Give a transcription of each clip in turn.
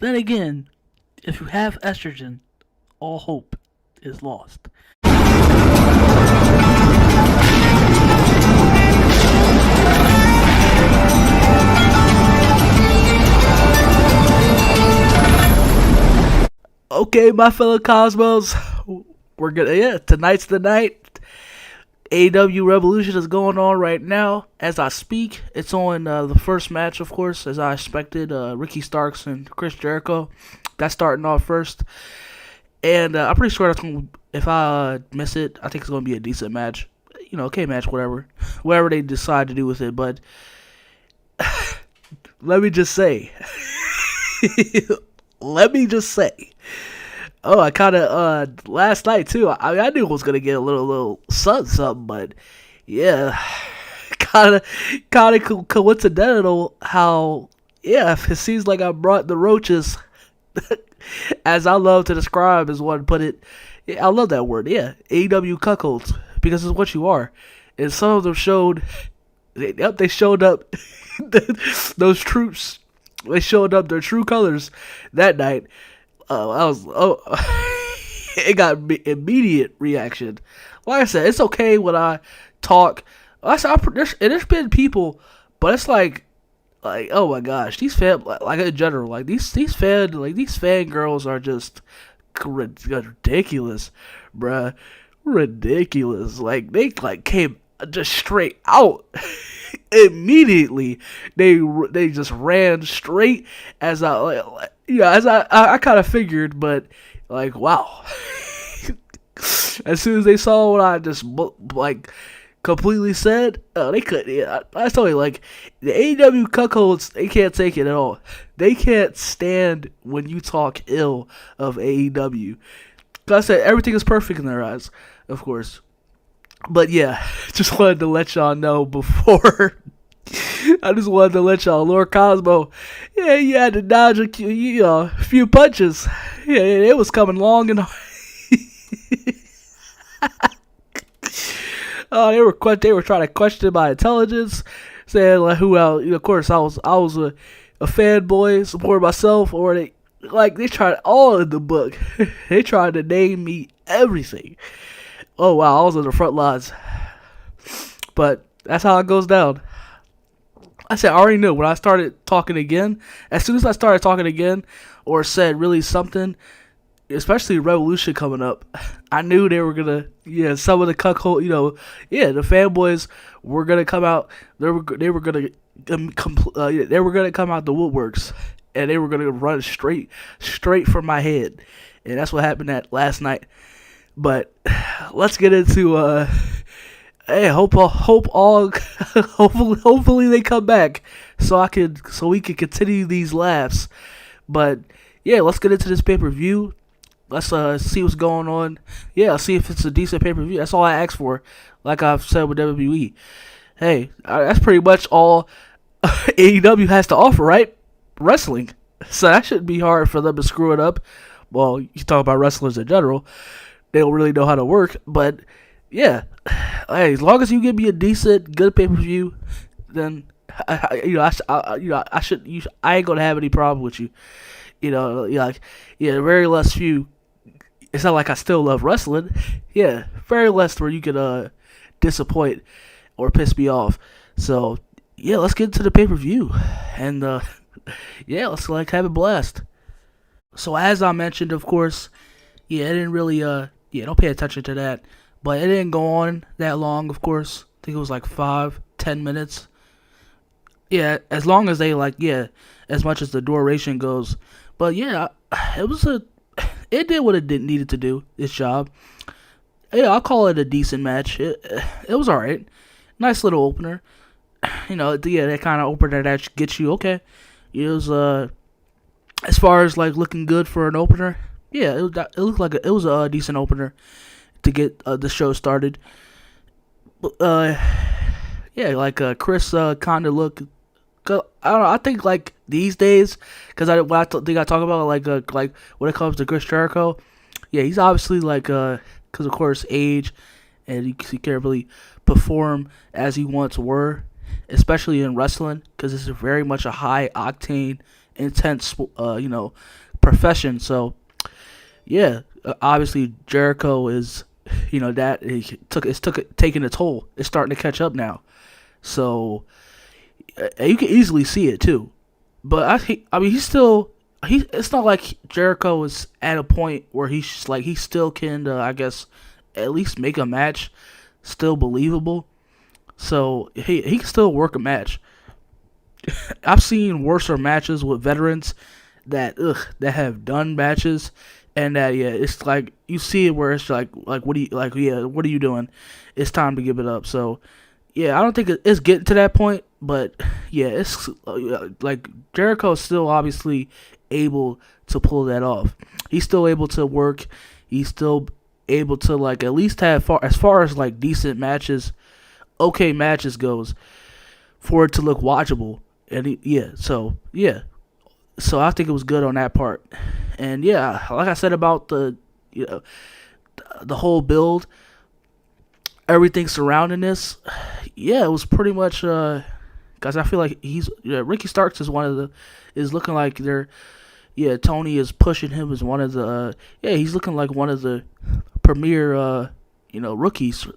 Then again, if you have estrogen, all hope is lost. Okay, my fellow Cosmos, we're gonna, tonight's the night. AEW Revolution is going on right now as I speak. It's on the first match, of course, as I expected. Ricky Starks and Chris Jericho. That's starting off first. And I'm pretty sure that's gonna, if I miss it, I think it's going to be a decent match. You know, okay match, whatever. Whatever they decide to do with it. But let me just say. Oh, I kind of, last night, too, I knew it was going to get a little something, but, yeah, kind of coincidental how, yeah, it seems like I brought the roaches, as I love to describe, as one put it. Yeah, I love that word, yeah, AEW cuckolds, because it's what you are. And some of them showed, they showed up, those troops, they showed up their true colors that night. It got immediate reaction. Like I said, it's okay when I talk. There's been people, but it's like, oh my gosh, these like in general, like these fan girls are just ridiculous, bruh, ridiculous. Like they came just straight out. Immediately, they just ran straight as I kind of figured, but like wow. As soon as they saw what I just completely said, they couldn't. Yeah, I told you, like the AEW cuckolds, they can't take it at all. They can't stand when you talk ill of AEW. Like I said, everything is perfect in their eyes, of course. But yeah, just wanted to let y'all know before. I just wanted to let y'all, Lord Cosmo, yeah, you had to dodge a few punches. Yeah, it was coming long and they were trying to question my intelligence, saying like who else. Of course, I was a fanboy, supporting myself, or they tried all in the book. They tried to name me everything. Oh wow, I was on the front lines. But that's how it goes down. I said I already knew when I started talking again. As soon as I started talking again, or said really something, especially Revolution coming up, I knew they were gonna, some of the cuckold, the fanboys were gonna come out. They were gonna come out the woodworks, and they were gonna run straight for my head, and that's what happened that last night. But let's get into hey, hopefully they come back so we can continue these laughs. But yeah, let's get into this pay-per-view. Let's see what's going on. Yeah, I'll see if it's a decent pay-per-view. That's all I ask for. Like I've said with WWE. Hey, that's pretty much all AEW has to offer, right? Wrestling. So that shouldn't be hard for them to screw it up. Well, you talk about wrestlers in general. They don't really know how to work, but yeah, hey, as long as you give me a decent, good pay-per-view, then I ain't gonna have any problem with you. Very less few. It's not like I still love wrestling. Yeah, very less where you could disappoint or piss me off. So yeah, let's get into the pay-per-view, and let's have a blast. So as I mentioned, of course, it didn't really don't pay attention to that. But it didn't go on that long, of course. I think it was like 5-10 minutes. Yeah, as long as they as much as the duration goes. But yeah, it did what it needed to do, its job. Yeah, I'll call it a decent match. It was alright. Nice little opener. That kind of opener that gets you, okay. It was, as far as looking good for an opener, yeah, it looked like it was a decent opener to get the show started. Chris kind of look. I don't know. I think these days, because I think I talk about like when it comes to Chris Jericho, yeah, he's obviously because of course age, and he can't really perform as he once were, especially in wrestling, because this is very much a high octane intense, profession. So yeah, obviously Jericho is, that taking a toll. It's starting to catch up now. So you can easily see it too. But he's still It's not like Jericho is at a point where he still can, I guess, at least make a match still believable. So he can still work a match. I've seen worser matches with veterans that have done matches, and that it's like you see it where it's like what are you doing? It's time to give it up. So yeah, I don't think it's getting to that point, but yeah, it's like Jericho's still obviously able to pull that off. He's still able to work. He's still able to like at least have as far as like decent matches, okay matches goes, for it to look watchable. And so I think it was good on that part. And yeah, like I said about the whole build, everything surrounding this, yeah, it was pretty much guys. I feel like Ricky Starks is looking like Tony is pushing him as one of the he's looking like one of the premier rookies.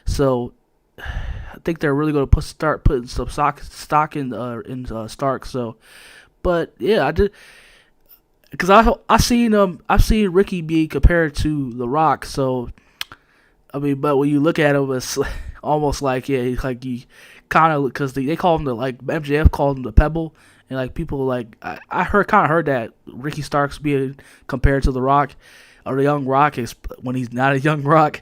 So I think they're really going to start putting some stock in Stark. So, but yeah, I did, because I've seen Ricky be compared to The Rock. So I mean, but when you look at him, it's almost like he's like you kind of, because they call him MJF called him the Pebble, and like people like I heard that Ricky Starks being compared to The Rock or the Young Rock is when he's not a Young Rock.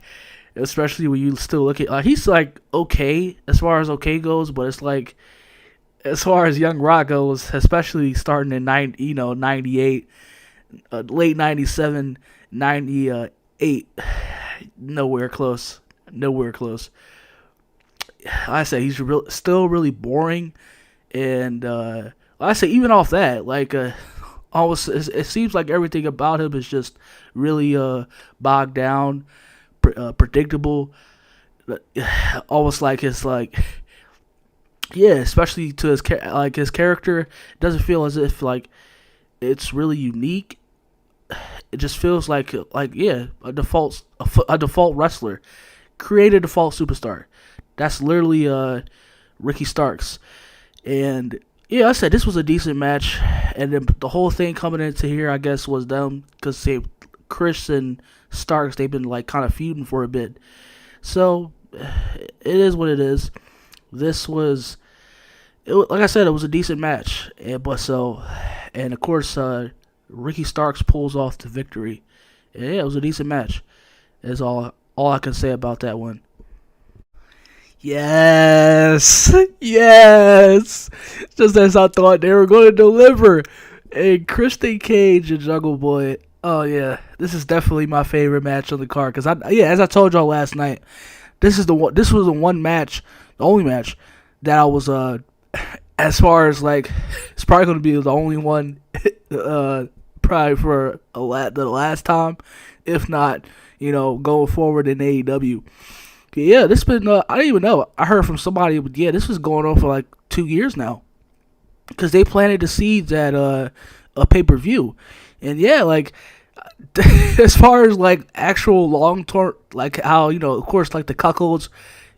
Especially when you still look at he's like okay as far as okay goes, but it's like as far as Young Rock goes, especially starting in 98, late 97, 98, nowhere close. I say he's still really boring, and I say even off that, like almost it seems like everything about him is just really bogged down. Predictable, almost like it's like especially to his character, it doesn't feel as if like it's really unique. It just feels like a default wrestler, create a default superstar. That's literally Ricky Starks. And yeah, I said this was a decent match, and then the whole thing coming into here, I guess, was them because Chris and Starks, they've been like kind of feuding for a bit. So it is what it is. Like I said, it was a decent match. And of course, Ricky Starks pulls off the victory. And yeah, it was a decent match. That's all I can say about that one. Yes. Just as I thought they were going to deliver. And Christian Cage and Jungle Boy. Oh yeah, this is definitely my favorite match on the card. Cause as I told y'all last night, this was the only match that I was as far as like, it's probably gonna be the only one, probably for the last time, if not, going forward in AEW. Yeah, this been I didn't even know. I heard from somebody, but yeah, this was going on for like 2 years now, cause they planted the seeds at a pay-per-view. And yeah, like as far as like actual long term, like how of course, like the cuckolds,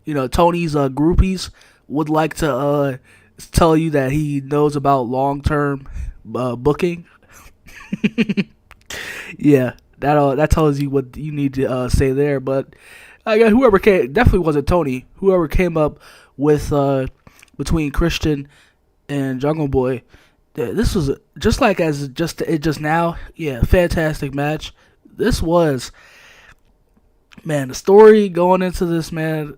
Tony's groupies would like to tell you that he knows about long term booking. Yeah, that tells you what you need to say there. But I guess whoever definitely wasn't Tony. Whoever came up with between Christian and Jungle Boy. Yeah, this was just like just now. Yeah, fantastic match. This was, man, the story going into this, man.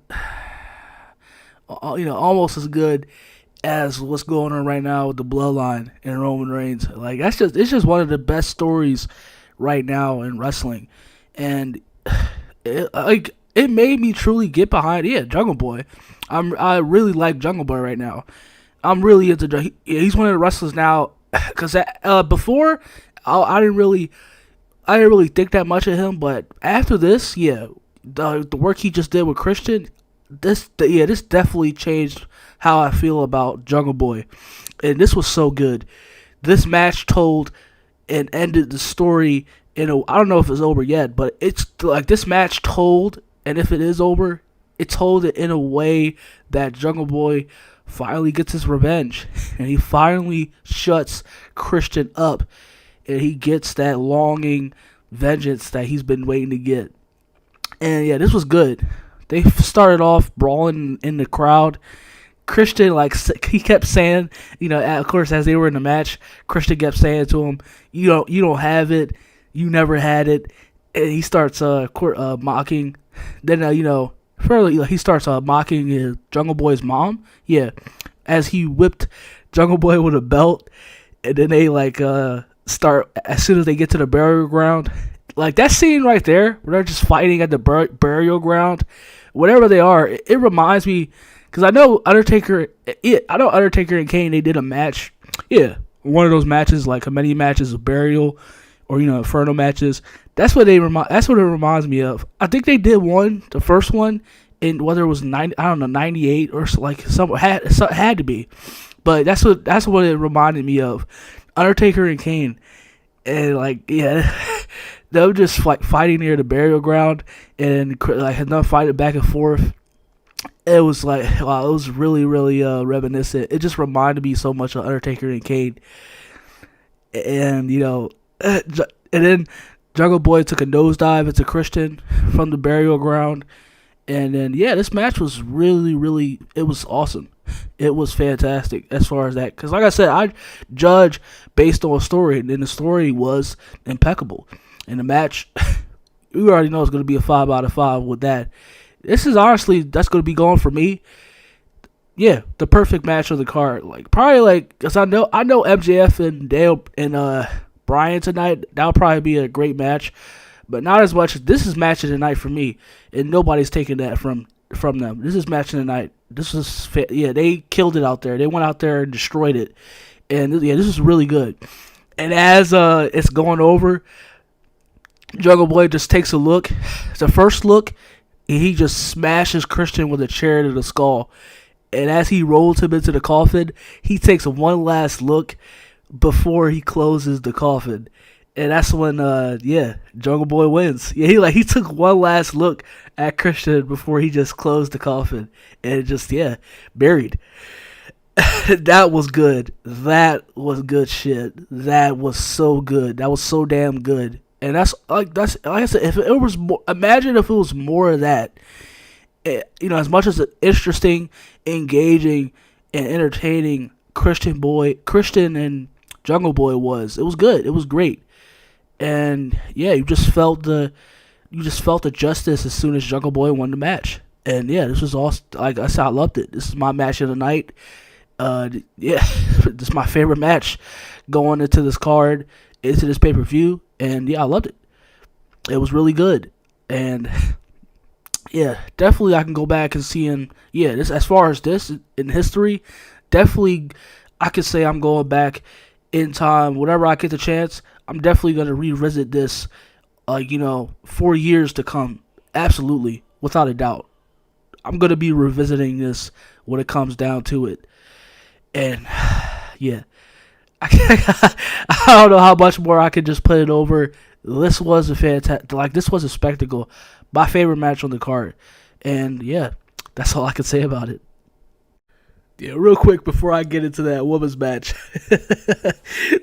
Almost as good as what's going on right now with the Bloodline and Roman Reigns. Like it's just one of the best stories right now in wrestling, and it made me truly get behind. Yeah, Jungle Boy. I really like Jungle Boy right now. I'm really into. He's one of the wrestlers now, because before I didn't really think that much of him, but after this, the work he just did with Christian, this definitely changed how I feel about Jungle Boy, and this was so good. this match told and ended the story I don't know if it's over yet, but it's like this match told, and if it is over, it told it in a way that Jungle Boy finally gets his revenge, and he finally shuts Christian up, and he gets that longing vengeance that he's been waiting to get. And yeah, this was good. They started off brawling in the crowd. Christian, like, he kept saying, of course, as they were in the match, Christian kept saying to him, you don't have it, you never had it. And he starts mocking. Then further, he starts mocking Jungle Boy's mom. Yeah, as he whipped Jungle Boy with a belt, and then they start as soon as they get to the burial ground. Like that scene right there, where they're just fighting at the burial ground, whatever they are. It reminds me, because I know Undertaker and Kane, they did a match. Yeah, one of those matches, like many matches of burial, or Inferno matches. That's what it reminds me of. I think they did the first one, in whether it was 98 or like had to be, but that's what it reminded me of. Undertaker and Kane, and they were just fighting near the burial ground, and had not fighting back and forth. It was wow, it was really, really reminiscent. It just reminded me so much of Undertaker and Kane, and and then Jungle Boy took a nosedive into Christian from the burial ground. And then, this match was really, really, it was awesome. It was fantastic as far as that. Because like I said, I judge based on a story. And then the story was impeccable. And the match, we already know it's going to be a 5 out of 5 with that. This is honestly, that's going to be going for me. Yeah, the perfect match of the card. Because I know MJF and Dale and Bryan tonight. That'll probably be a great match. But not as much. This is match of the night for me, and nobody's taking that from them. This is match of the night. This was they killed it out there. They went out there and destroyed it, and this is really good. And as it's going over, Jungle Boy just takes a look. It's the first look, and he just smashes Christian with a chair to the skull. And as he rolls him into the coffin, he takes one last look before he closes the coffin. And that's when, Jungle Boy wins. Yeah, he took one last look at Christian before he just closed the coffin. And just, buried. That was good. That was good shit. That was so good. That was so damn good. And that's like I said, if it was more, imagine if it was more of that. As much as an interesting, engaging, and entertaining Christian and Jungle Boy was. It was good. It was great. And you just felt the justice as soon as Jungle Boy won the match. And this was awesome. Like I said, I loved it. This is my match of the night. This is my favorite match going into this card, into this pay-per-view. And I loved it. It was really good. And definitely I can go back and see this, as far as this in history, definitely I could say I'm going back in time. Whenever I get the chance, I'm definitely going to revisit this, 4 years to come. Absolutely. Without a doubt. I'm going to be revisiting this when it comes down to it. And, I don't know how much more I could just put it over. This was a fantastic, this was a spectacle. My favorite match on the card. And, that's all I can say about it. Yeah, real quick before I get into that women's match,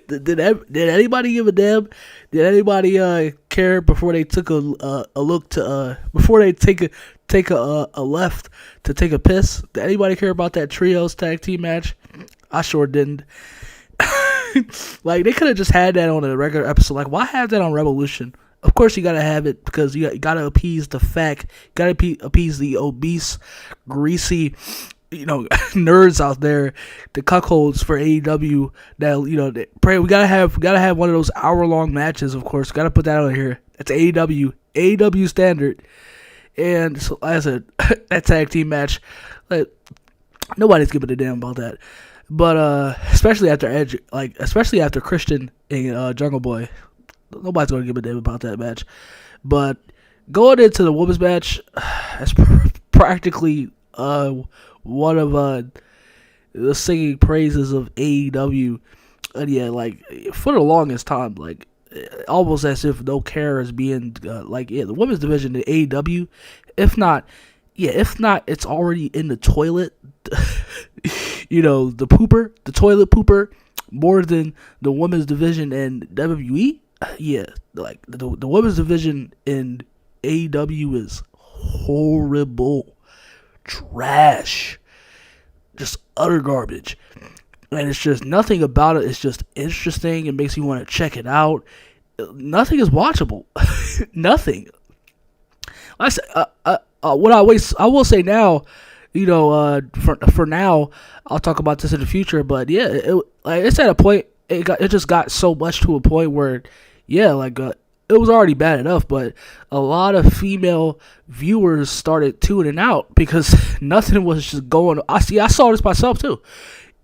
did anybody give a damn? Did anybody care before they took a look to before they take a left to take a piss? Did anybody care about that trios tag team match? I sure didn't. They could have just had that on a regular episode. Why have that on Revolution? Of course, you gotta have it because you gotta appease the fat, gotta appease the obese, greasy, nerds out there, the cuckolds for AEW. That pray we gotta have one of those hour-long matches. Of course, gotta put that on here. That's AEW standard. And so, as a that tag team match, nobody's giving a damn about that. But especially after Edge, especially after Christian and Jungle Boy, nobody's gonna give a damn about that match. But going into the women's match, that's practically one of the singing praises of AEW And yeah, like for the longest time, like almost as if no care is being the women's division in AEW, if not, it's already in the toilet. The toilet pooper more than the women's division in WWE. Yeah, like the women's division in AEW is horrible, trash, just utter garbage. And it's just nothing about it. It's just interesting. It makes you want to check it out. Nothing is watchable. Nothing. I will say now, for now, I'll talk about this in the future. But yeah, it's at a point. It just got so much to a point where, it was already bad enough. But a lot of female viewers started tuning out because nothing was just going. I saw this myself too.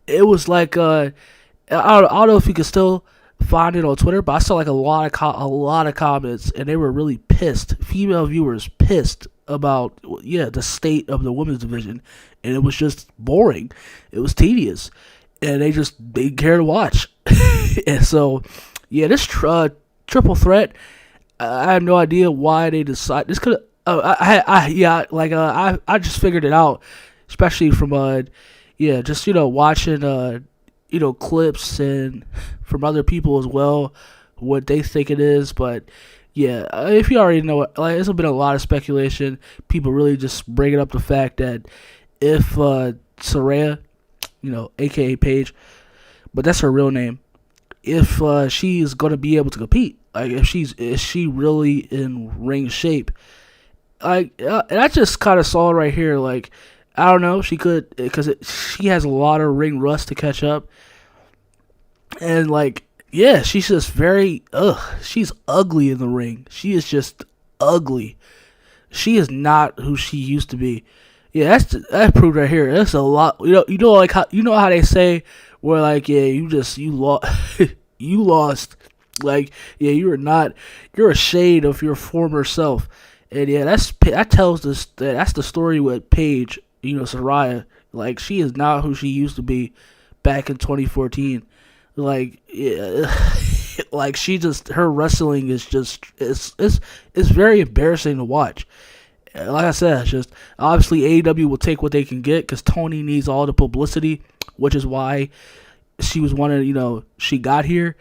It was like I don't know if you can still find it on Twitter, but I saw like a lot of comments, and they were really pissed. Female viewers pissed about the state of the women's division, and it was just boring. It was tedious, and they didn't care to watch. And so this triple threat, I have no idea why they decided this. Could I just figured it out, especially from watching clips and from other people as well, what they think it is. But if you already know it, there's been a lot of speculation. People really just bringing up the fact that if Saraya, aka Paige, but that's her real name, if she's gonna be able to compete, is she really in ring shape? And I just kind of saw it right here, I don't know. She could, because she has a lot of ring rust to catch up. And, she's just she's ugly in the ring. She is just ugly. She is not who she used to be. Yeah, that's proved right here. That's a lot. How they say, where, you lost. You lost. You're a shade of your former self. And, that tells us that's the story with Paige. Saraya, she is not who she used to be back in 2014. She just, her wrestling is just, it's very embarrassing to watch. Like I said, it's just, obviously AEW will take what they can get because Toni needs all the publicity, which is why she was she got here.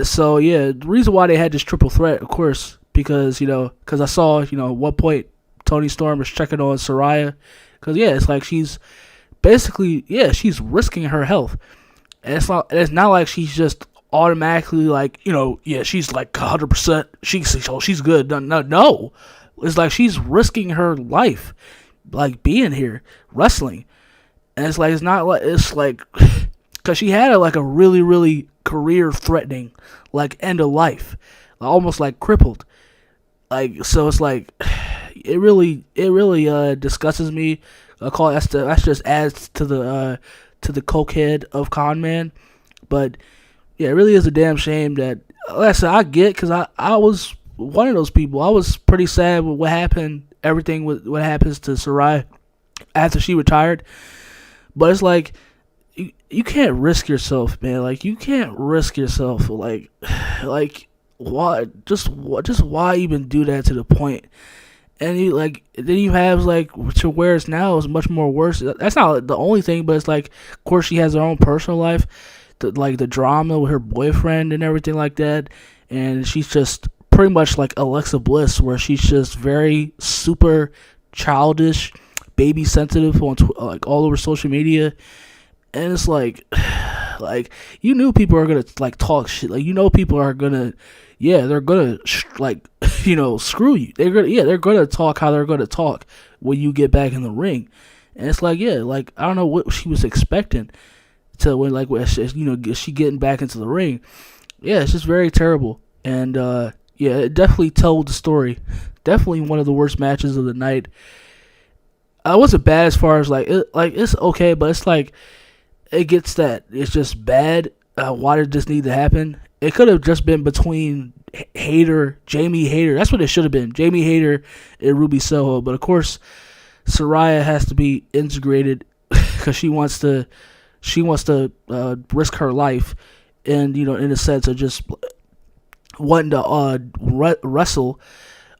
So, the reason why they had this triple threat, of course, because I saw, at one point, Toni Storm was checking on Saraya. Because, it's like she's basically, she's risking her health. And it's not like she's just automatically she's 100%, she's good. No. It's like she's risking her life, being here, wrestling. And it's because she had a really, really career-threatening, end of life. Almost crippled. So it's it really disgustes me. That just adds to the cokehead of con man. But it really is a damn shame that. Like I said, I get, because I was one of those people. I was pretty sad with what happened. Everything with what happens to Saraya after she retired. But it's you can't risk yourself, man. You can't risk yourself. Why? Just why even do that to the point? And then you have to where it's now is much more worse. That's not the only thing, but it's of course she has her own personal life, the drama with her boyfriend and everything like that, and she's just pretty much like Alexa Bliss, where she's just very super childish, baby sensitive on all over social media, and it's you knew people are gonna talk shit, people are gonna. Yeah, they're gonna screw you. They're gonna talk how they're gonna talk when you get back in the ring, and it's I don't know what she was expecting to when she getting back into the ring. Yeah, it's just very terrible, and it definitely told the story. Definitely one of the worst matches of the night. I wasn't bad as far as it's okay, but it's it gets that it's just bad. Why did this need to happen? It could have just been between Jamie Hayter. That's what it should have been. Jamie Hayter and Ruby Soho. But of course, Saraya has to be integrated because she wants to risk her life and in a sense of just wanting to wrestle.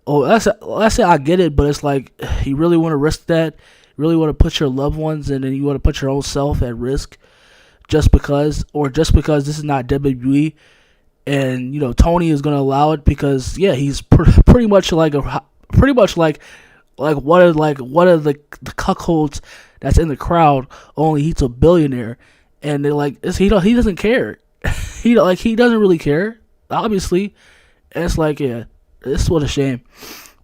Oh, that's it. I get it, but it's like you really want to risk that. You really want to put your loved ones and then you want to put your own self at risk just because this is not WWE, and Tony is gonna allow it because he's pretty much like one of the cuckolds that's in the crowd. Only he's a billionaire, and they're like he doesn't care. he doesn't really care, obviously. And it's like it's what a shame.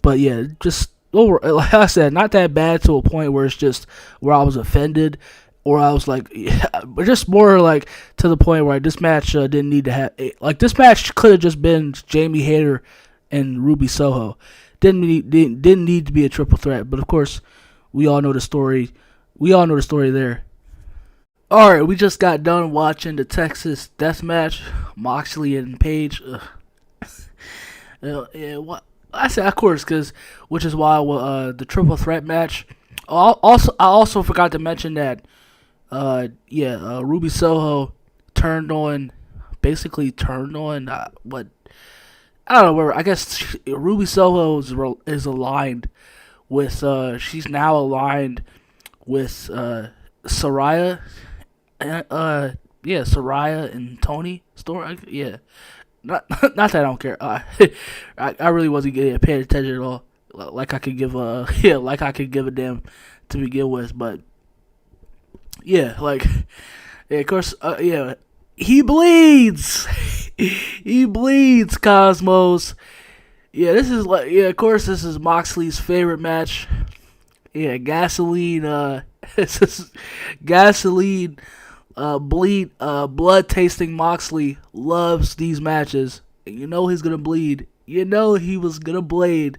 But just over, like I said, not that bad to a point where it's just where I was offended. Or I was like, but just more like to the point where this match didn't need to have. Like this match could have just been Jamie Hayter and Ruby Soho. Didn't need to be a triple threat. But of course, we all know the story. We all know the story there. All right, we just got done watching the Texas Death Match, Moxley and Page. What I said, of course, which is why the triple threat match. I also forgot to mention that. Ruby Soho basically turned on what I don't know where. I guess Ruby Soho is aligned with. She's now aligned with Saraya. Saraya and Toni Storm. Not that I don't care. I really wasn't getting paid attention at all. Like I could give a damn to begin with, but. Of course, he bleeds. He bleeds, Cosmos. This is of course, this is Moxley's favorite match. Gasoline, gasoline, blood tasting Moxley loves these matches. He's gonna bleed. He was gonna blade.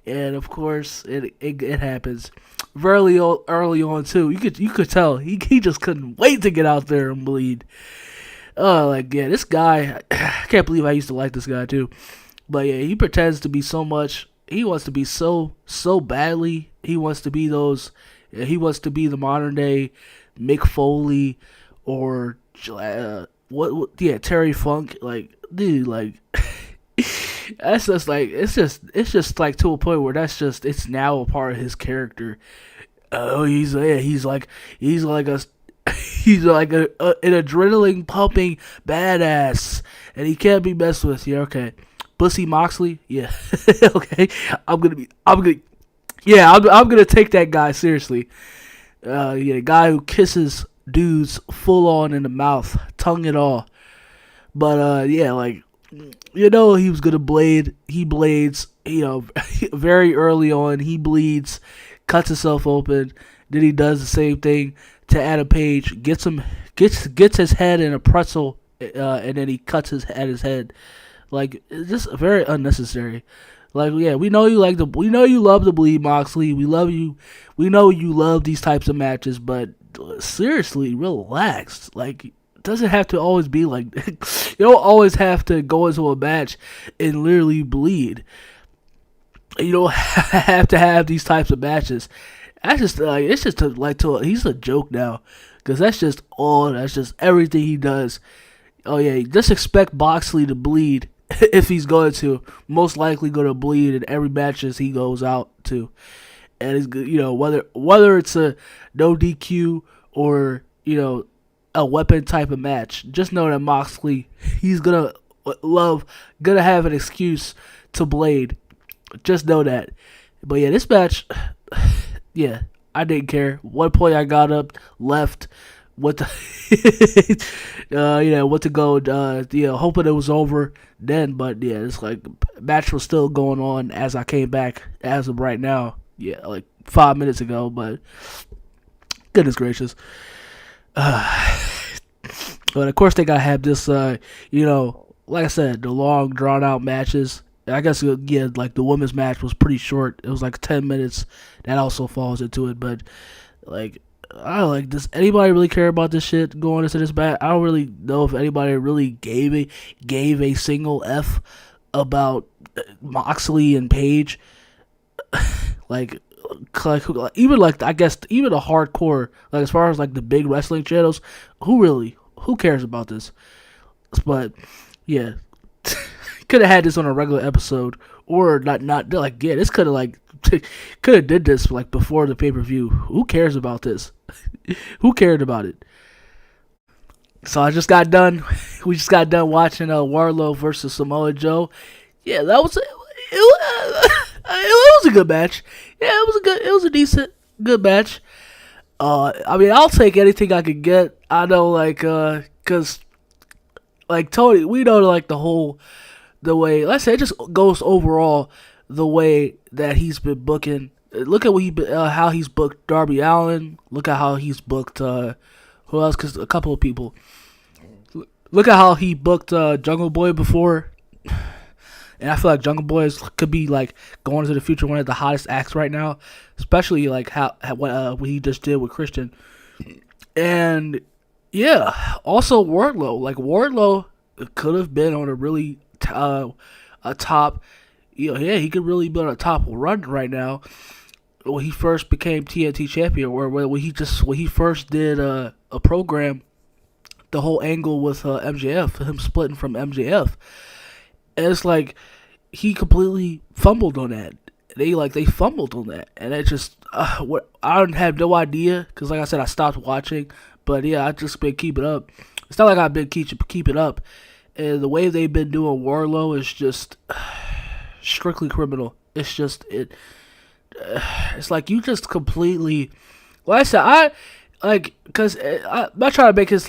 And of course, it happens. Very early on too. You could tell he just couldn't wait to get out there and bleed. This guy, I can't believe I used to like this guy too. But he pretends to be so much. He wants to be so badly. He wants to be those. He wants to be the modern day Mick Foley or Terry Funk. Dude, that's just it's just like to a point where it's now a part of his character. He's like an adrenaline pumping badass, and he can't be messed with. Okay, Bussy Moxley. Okay, I'm gonna take that guy seriously. The guy who kisses dudes full on in the mouth, tongue and all. But he was gonna blade. He blades. Very early on, he bleeds, cuts himself open. Then he does the same thing to Adam Page. Gets his head in a pretzel, and then he cuts his head. It's just very unnecessary. We know you love to bleed, Moxley. We love you. We know you love these types of matches, but seriously, relax. It doesn't have to always be like you don't always have to go into a match and literally bleed. You don't have to have these types of matches. That's just he's a joke now, because that's just everything he does. Just expect Moxley to bleed if he's going to. Most likely going to bleed in every matches he goes out to, and it's whether it's a no DQ or a weapon type of match. Just know that Moxley, he's gonna have an excuse to blade. Just know that. But this match, I didn't care. One point I got up, left, went to went to go, hoping it was over then. But it's match was still going on as I came back as of right now. 5 minutes ago. But goodness gracious. But of course they gotta have this, like I said, the long drawn out matches. I guess the women's match was pretty short. It was 10 minutes. That also falls into it. But I don't does anybody really care about this shit going into this match? I don't really know if anybody really gave a single F about Moxley and Page. Even I guess even the hardcore, as far as the big wrestling channels, who cares about this? But yeah, could have had this on a regular episode, or not like, yeah, this could have like could have did this like before the pay-per-view. Who cares about this? Who cared about it? So I just got done. We just got done watching Wardlow versus Samoa Joe. Yeah, that was it was a good match. Yeah, it was a decent good match. I mean, I'll take anything I could get. I know, like, cause like Tony, we know like the way. Let's say it just goes overall the way that he's been booking. Look at how he's booked Darby Allin. Look at how he's booked who else? Cause a couple of people. Look at how he booked Jungle Boy before. And I feel like Jungle Boy could be like going into the future one of the hottest acts right now, especially like what he just did with Christian. And yeah, also Wardlow. Like Wardlow could have been on a really a top. Yeah, he could really be on a top run right now. When he first became TNT champion, or when he first did a program, the whole angle with MJF, him splitting from MJF. And it's like he completely fumbled on that. They fumbled on that, and it just what I have no idea, because like I said, I stopped watching. But yeah, I just been keeping up. It's not like I've been keeping up, and the way they've been doing Wardlow is just strictly criminal. It's just it's like you just completely. Like I said, because I'm not trying to make it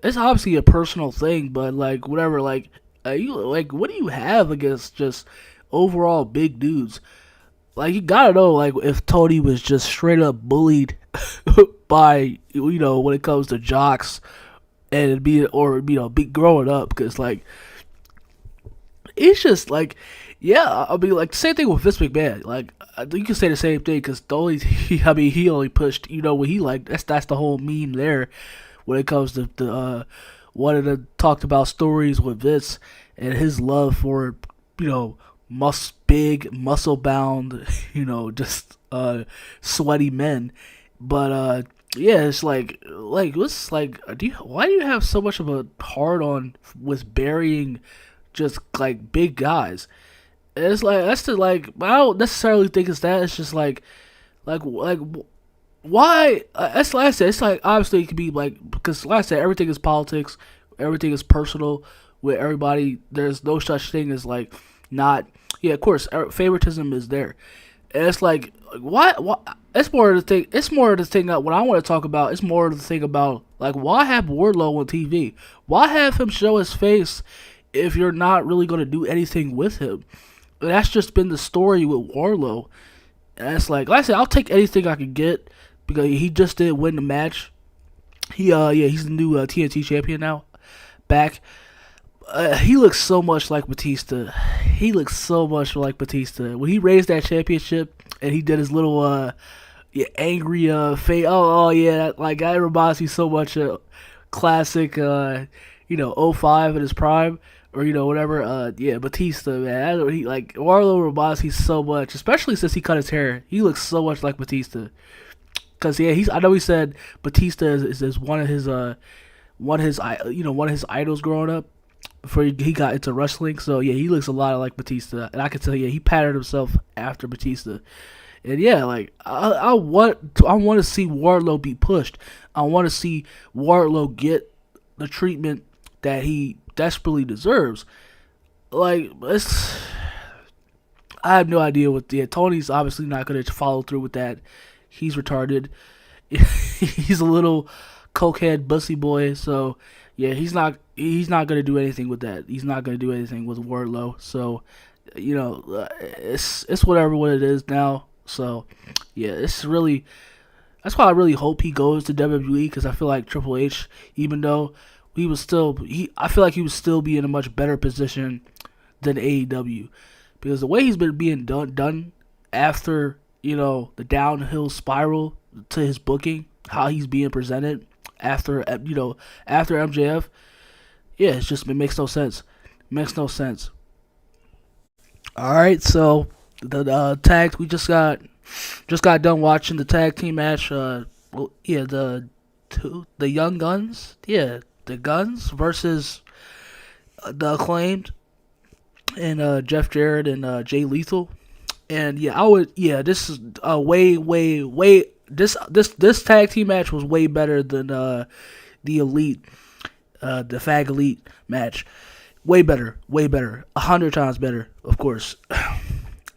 it's obviously a personal thing, but like whatever, like. You like, what do you have against just overall big dudes? Like, you gotta know, like, if Tony was just straight up bullied by, when it comes to jocks and be growing up, because like it's just like, yeah, I mean, like, the same thing with Vince McMahon. Like, you can say the same thing, because he only pushed, what he liked. That's the whole meme there when it comes to the one of the talked about stories with Vince and his love for, big, muscle bound, just sweaty men. But yeah, it's like what's like, why do you have so much of a hard on with burying just like big guys? And it's like that's the like I don't necessarily think it's that. It's just like why? That's like I said. It's like obviously it could be like, because like I said, everything is politics, everything is personal with everybody. There's no such thing as like not. Yeah, of course, favoritism is there, and it's like why? It's more of the thing. It's more of the thing that what I want to talk about. It's more of the thing about like, why have Wardlow on TV? Why have him show his face if you're not really going to do anything with him? And that's just been the story with Wardlow. And it's like I said, I'll take anything I can get, because he just did win the match. He's the new TNT champion now. Back. He looks so much like Batista. He looks so much like Batista. When he raised that championship and he did his little angry face. Oh yeah, like that reminds me so much of classic '05 in his prime, or whatever. Yeah, Batista, man. He like Wardlow reminds me so much, especially since he cut his hair. He looks so much like Batista. Cause yeah, I know he said Batista is one of his idols growing up before he got into wrestling. So yeah, he looks a lot like Batista, and I can tell you, he patterned himself after Batista. And yeah, like I want to see Wardlow be pushed. I want to see Wardlow get the treatment that he desperately deserves. Like I have no idea what. Yeah, Tony's obviously not going to follow through with that. He's retarded. He's a little cokehead bussy boy. So yeah, he's not going to do anything with that. He's not going to do anything with Wardlow. So it's whatever what it is now. So yeah, that's why I really hope he goes to WWE, because I feel like Triple H, even though I feel like he would still be in a much better position than AEW, because the way he's been being done after the downhill spiral to his booking, how he's being presented after MJF, yeah, it makes no sense. Makes no sense. All right, so the tag, we just got done watching the tag team match. The Young Guns, the Guns versus the Acclaimed and Jeff Jarrett and Jay Lethal. And yeah, I would. Yeah, this is way. This tag team match was way better than the Elite, the Fag Elite match. Way better, 100 times better, of course.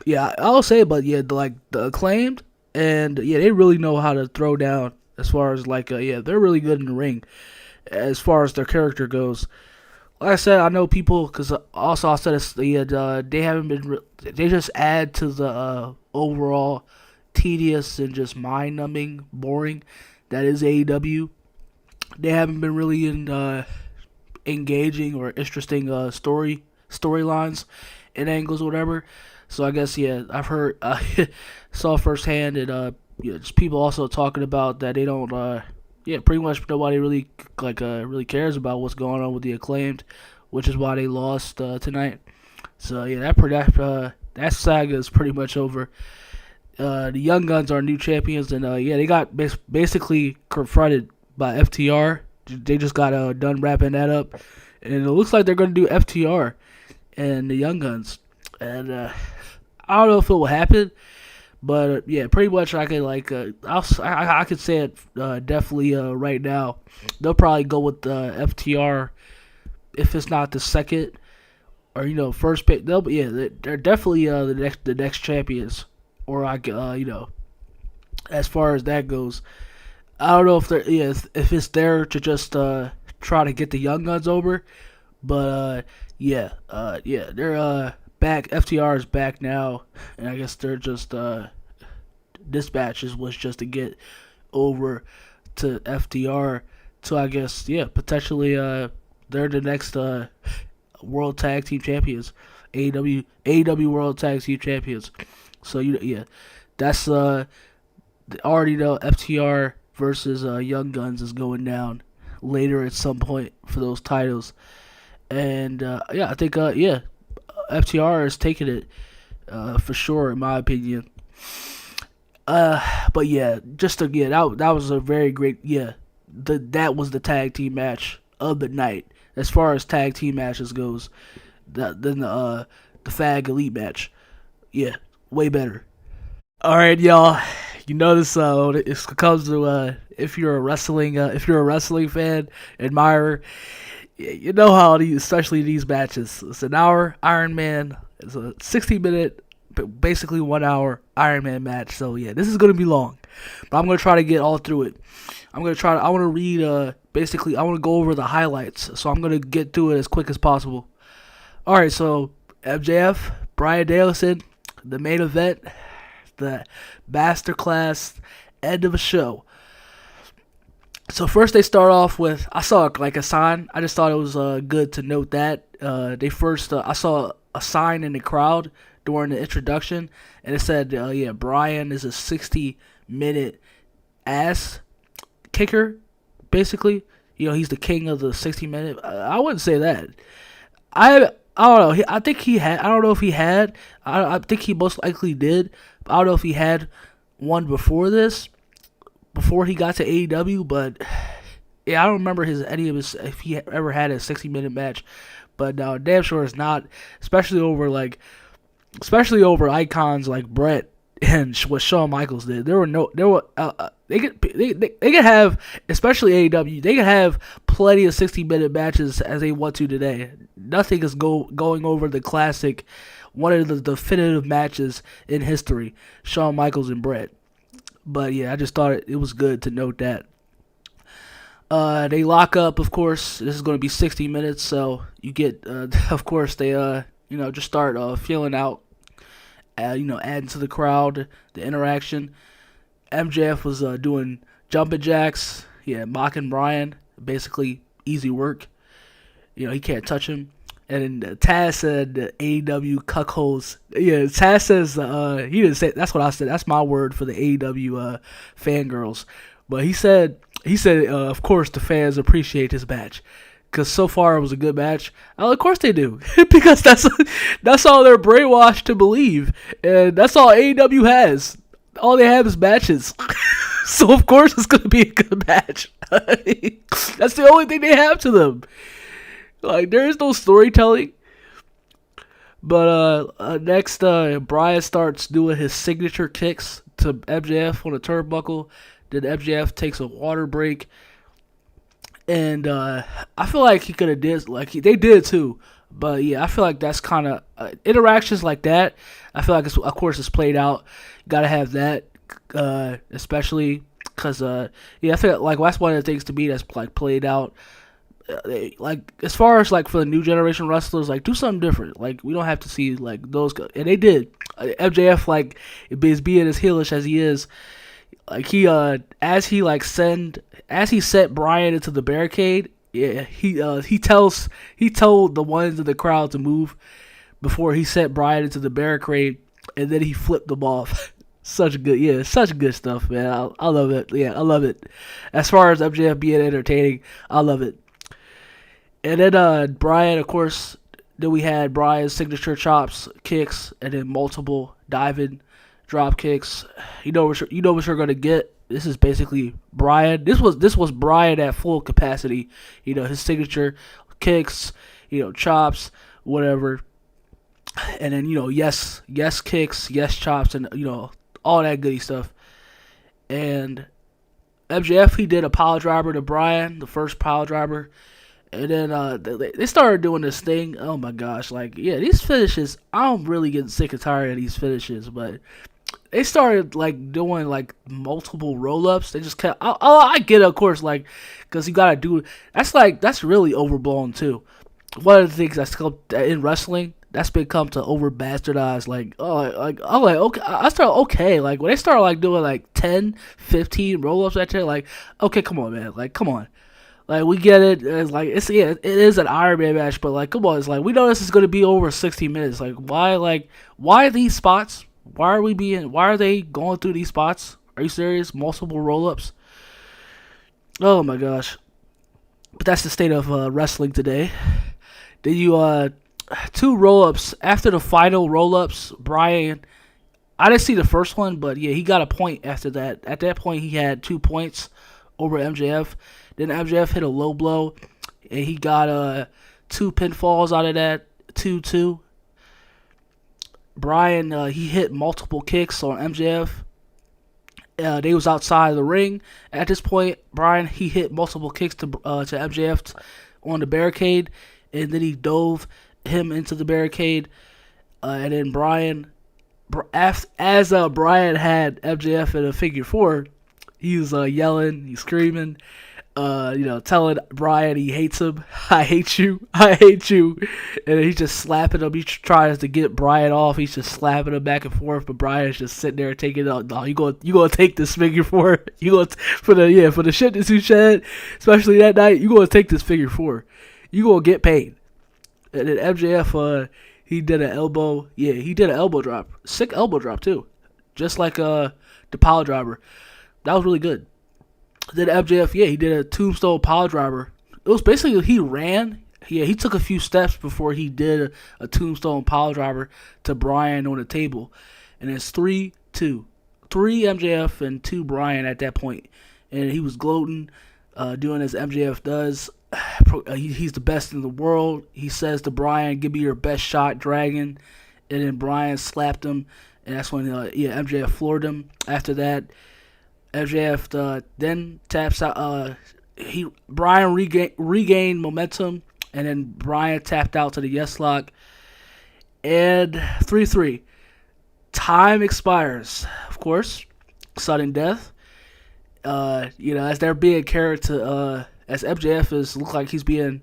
Yeah, I'll say, but yeah, the Acclaimed, and yeah, they really know how to throw down as far as they're really good in the ring as far as their character goes. Like I said, I know people, because also I said they haven't been, they just add to the overall tedious and just mind-numbing, boring that is AEW. They haven't been really in engaging or interesting storylines and angles or whatever. So I guess I've heard saw firsthand and just people also talking about that they don't pretty much nobody really really cares about what's going on with the Acclaimed, which is why they lost tonight. So yeah, that saga is pretty much over. The Young Guns are new champions, and they got basically confronted by FTR. They just got done wrapping that up, and it looks like they're going to do FTR and the Young Guns. And I don't know if it will happen, but yeah, pretty much I could say it definitely right now. They'll probably go with FTR if it's not the second or first pick. They're definitely the next champions, or as far as that goes. I don't know if it's there to just try to get the Young Guns over, but they're back. FTR is back now, and I guess they're just dispatches was just to get over to FTR. So I guess potentially they're the next World Tag Team Champions, AEW World Tag Team Champions. So that's already know FTR versus Young Guns is going down later at some point for those titles, and I think FTR is taking it for sure in my opinion. But yeah, that was a very great that was the tag team match of the night as far as tag team matches goes. Than the Fag Elite match, way better. All right, y'all. This it comes to if you're a wrestling fan, admirer, you know how especially these matches. It's an hour Iron Man. It's a 60-minute, basically 1 hour Iron Man match. So this is gonna be long, but I'm gonna try to get all through it. I want to read basically I want to go over the highlights. So I'm gonna get through it as quick as possible. All right, so MJF, Bryan Danielson, the main event. The masterclass end of a show. So first they start off with, I saw a sign. I just thought it was good to note that I saw a sign in the crowd during the introduction, and it said Bryan is a 60-minute ass kicker. Basically, he's the king of the 60-minute. I wouldn't say that. I don't know. I think he had. I don't know if he had. I think he most likely did. I don't know if he had one before this, before he got to AEW, but I don't remember if he ever had a 60-minute match. But no, damn sure it's not, especially over icons like Brett and what Shawn Michaels did. They could have, especially AEW, they could have plenty of 60-minute matches as they want to today. Nothing is going over the classic, one of the definitive matches in history, Shawn Michaels and Brett. But I just thought it was good to note that. They lock up, of course. This is going to be 60 minutes, so you get, of course, they just start feeling out, adding to the crowd, the interaction. MJF was doing jumping jacks, mocking Bryan, basically easy work. He can't touch him. And then Taz said AEW cuckolds. Taz says he didn't say. That's what I said. That's my word for the AEW fangirls. But he said of course the fans appreciate his match because so far it was a good match. Of course they do because that's all they're brainwashed to believe, and that's all AEW has. All they have is matches. So of course it's gonna be a good match. That's the only thing they have to them. Like, there is no storytelling. But next, Bryan starts doing his signature kicks to MJF on the turnbuckle. Then MJF takes a water break. And I feel like he could have did, like, they did too. But yeah, I feel like that's kind of interactions like that. I feel like, of course, it's played out. Gotta have that, especially because yeah, I feel like that's one of the things to me that's like played out. Like, as far as like for the new generation wrestlers, like, do something different. Like, we don't have to see like those, and they did. MJF, like, is being as heelish as he is. Like, he as he set Bryan into the barricade. Yeah, he told the ones in the crowd to move before he set Bryan into the barricade, and then he flipped them off. Such good stuff, man. I love it. Yeah, I love it. As far as MJF being entertaining, I love it. And then Bryan, of course, then we had Bryan's signature chops, kicks, and then multiple diving drop kicks. You know what you're gonna get. This is basically Bryan. This was Bryan at full capacity. You know, his signature kicks, chops, whatever. And then, yes kicks, yes chops, and all that goody stuff. And MJF, he did a pile driver to Bryan, the first pile driver. And then they started doing this thing. Oh my gosh, like, yeah, these finishes, I'm really getting sick and tired of these finishes, but they started like doing like multiple roll-ups. They just kept, I get it, of course, like, because you gotta do, that's really overblown too. One of the things that's in wrestling, that's become to over bastardize, like, okay, I start, okay, like, when they start like doing like 10, 15 roll-ups at you, like, okay, come on, man, like, come on. Like, we get it. It's like, it is an Iron Man match, but like, come on, it's like, we know this is gonna be over 60 minutes. Like, why these spots? Why are they going through these spots? Are you serious? Multiple roll-ups? Oh my gosh. But that's the state of wrestling today. Then you 2 roll-ups after the final roll-ups. Bryan, I didn't see the first one, but yeah, he got a point after that. At that point, he had 2 points over MJF. Then MJF hit a low blow, and he got 2 pinfalls out of that, 2-2. Bryan, he hit multiple kicks on MJF. They was outside of the ring. At this point, Bryan, he hit multiple kicks to MJF on the barricade, and then he dove him into the barricade. And then Bryan, as Bryan had MJF in a figure 4, he was yelling, he's screaming, telling Bryan he hates him. I hate you. And he's just slapping him. He tries to get Bryan off. He's just slapping him back and forth. But Bryan's just sitting there taking it out. No, you gonna take this figure 4. You gonna for the shit that you said, especially that night. You gonna take this figure 4. You gonna get paid. And then MJF, he did an elbow. Yeah, he did an elbow drop. Sick elbow drop too, just like the pile driver. That was really good. Then MJF, yeah, he did a tombstone pile driver. It was basically, he ran. Yeah, he took a few steps before he did a tombstone pile driver to Bryan on the table. And it's 3-2. 3 MJF and 2 Bryan at that point. And he was gloating, doing as MJF does. He's the best in the world. He says to Bryan, give me your best shot, Dragon. And then Bryan slapped him. And that's when, MJF floored him. After that, MJF then taps out. Bryan regained momentum, and then Bryan tapped out to the yes lock. And 3-3. Time expires. Of course, sudden death. As they're being carried to, as MJF look like he's being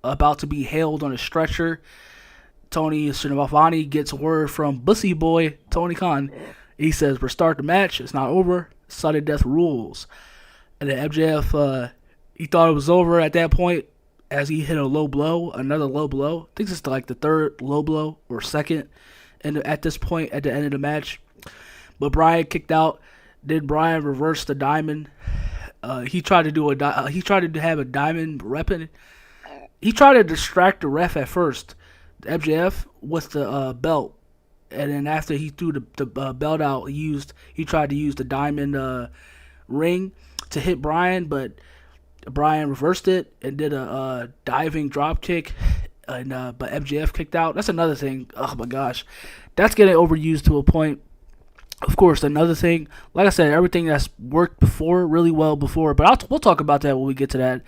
about to be hailed on a stretcher. Tony Schiavone gets word from Bussy Boy Tony Khan. He says, "Restart the match. It's not over. Sudden death rules." And then MJF, he thought it was over at that point as he hit a low blow, another low blow. I think it's like the 3rd low blow or 2nd, and at this point at the end of the match. But Bryan kicked out. Then Bryan reversed the diamond. He tried to have a diamond repping. He tried to distract the ref at first, MJF, with the belt. And then after he threw the belt out, he tried to use the diamond ring to hit Bryan, but Bryan reversed it and did a diving drop kick, and but MJF kicked out. That's another thing. Oh my gosh, that's getting overused to a point. Of course, another thing, like I said, everything that's worked before, really well before, but we'll talk about that when we get to that.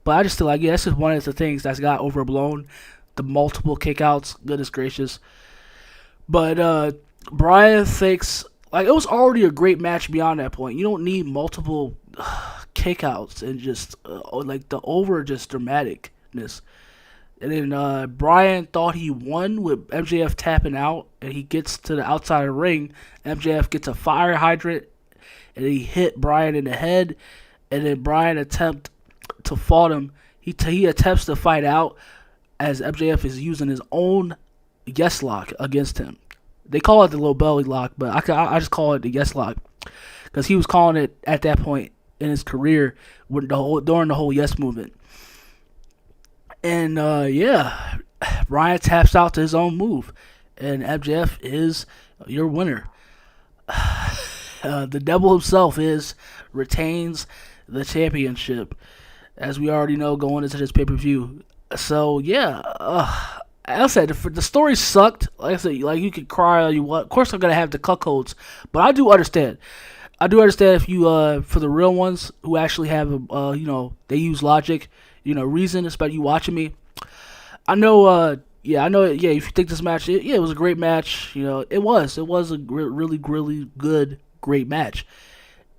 But I just feel like, yeah, this is one of the things that's got overblown. The multiple kickouts, goodness gracious. But Bryan thinks, like, it was already a great match beyond that point. You don't need multiple kickouts and just, like, the over just dramaticness. And then Bryan thought he won with MJF tapping out, and he gets to the outside of the ring. MJF gets a fire hydrant, and he hit Bryan in the head. And then Bryan attempts to fault him. He attempts to fight out as MJF is using his own yes lock against him. They call it the low belly lock, but I just call it the yes lock because he was calling it at that point in his career during the whole yes movement. And yeah, Bryan taps out to his own move, and MJF is your winner. The devil himself retains the championship, as we already know going into this pay-per-view. So yeah, I said the story sucked. Like I said, like you could cry all you want. Of course, I'm gonna have the cuckolds, but I do understand. I do understand if you for the real ones who actually have they use logic. Reason, especially you watching me. I know, I know, if you think this match, it was a great match. It was a really, really good, great match.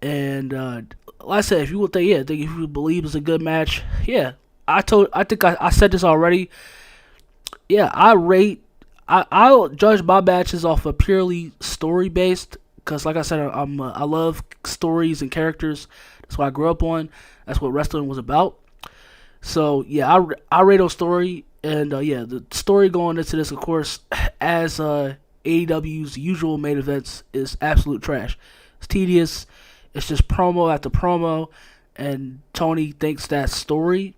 And like I said, if you would think if you believe it's a good match, I think I said this already. Yeah, I'll judge my matches off of purely story based, because like I said, I love stories and characters. That's what I grew up on. That's what wrestling was about. So yeah, I rate on story, and the story going into this, of course, as AEW's usual main events, is absolute trash. It's tedious. It's just promo after promo, and Tony thinks that's story,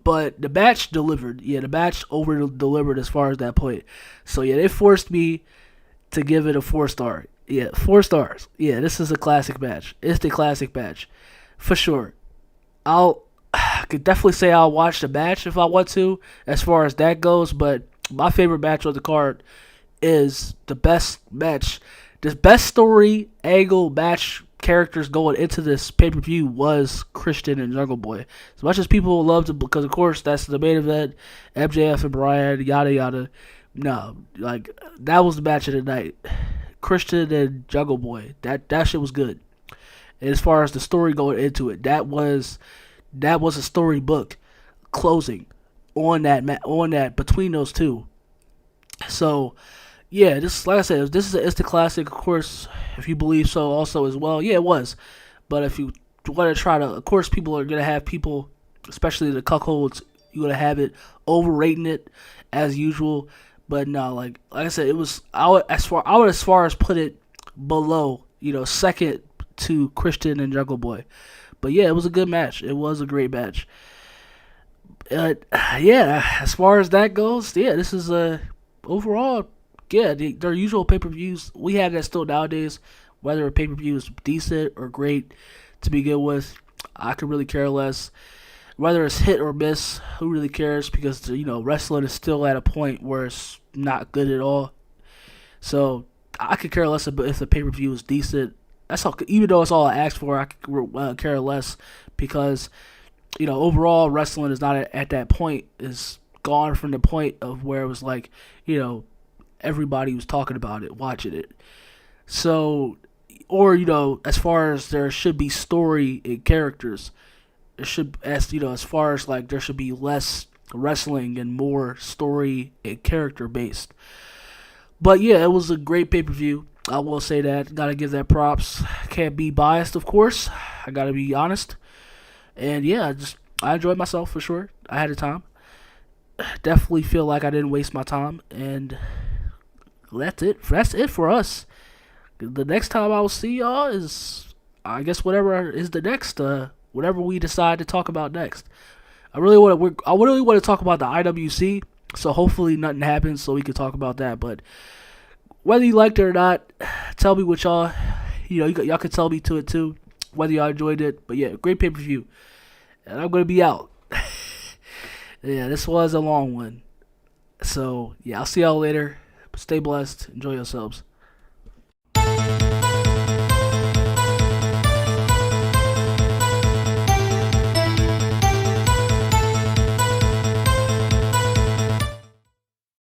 but the match delivered. Yeah, the match over delivered as far as that point. So yeah, they forced me to give it a 4-star. Yeah, 4 stars. Yeah, this is a classic match. It's the classic match for sure. I could definitely say I'll watch the match if I want to, as far as that goes, but my favorite match on the card is the best match. The best story angle match characters going into this pay-per-view was Christian and Jungle Boy. As much as people loved it, because of course that's the main event, MJF and Bryan, yada yada. No, like, that was the match of the night. Christian and Jungle Boy. That shit was good. And as far as the story going into it, that was a storybook closing on that between those two. So yeah, this, like I said, this is an instant classic. Of course, if you believe so, also as well. Yeah, it was. But if you want to try to, of course, people are gonna have people, especially the cuckolds, you're gonna have it overrating it as usual. But no, like I said, it was I would as far as put it below, second to Christian and Jungle Boy. But yeah, it was a good match. It was a great match. Yeah, as far as that goes, yeah, this is overall, yeah, their usual pay-per-views. We have that still nowadays. Whether a pay-per-view is decent or great to begin with, I could really care less. Whether it's hit or miss, who really cares? Because wrestling is still at a point where it's not good at all. So I could care less if the pay-per-view is decent. That's all. Even though it's all I asked for, I could care less, because overall wrestling is not at that point. Is gone from the point of where it was like everybody was talking about it, watching it. So, or as far as there should be story and characters, it should, as far as like there should be less wrestling and more story and character based. But yeah, it was a great pay-per-view. I will say that. Gotta give that props. Can't be biased, of course. I gotta be honest. And yeah, I enjoyed myself for sure. I had a time. Definitely feel like I didn't waste my time. And that's it. That's it for us. The next time I will see y'all is, I guess, whatever is the next, whatever we decide to talk about next. I really want to talk about the IWC. So hopefully nothing happens so we can talk about that. But whether you liked it or not, tell me what y'all, y'all can tell me to it too, whether y'all enjoyed it. But yeah, great pay-per-view. And I'm going to be out. Yeah, this was a long one. So, yeah, I'll see y'all later. Stay blessed. Enjoy yourselves.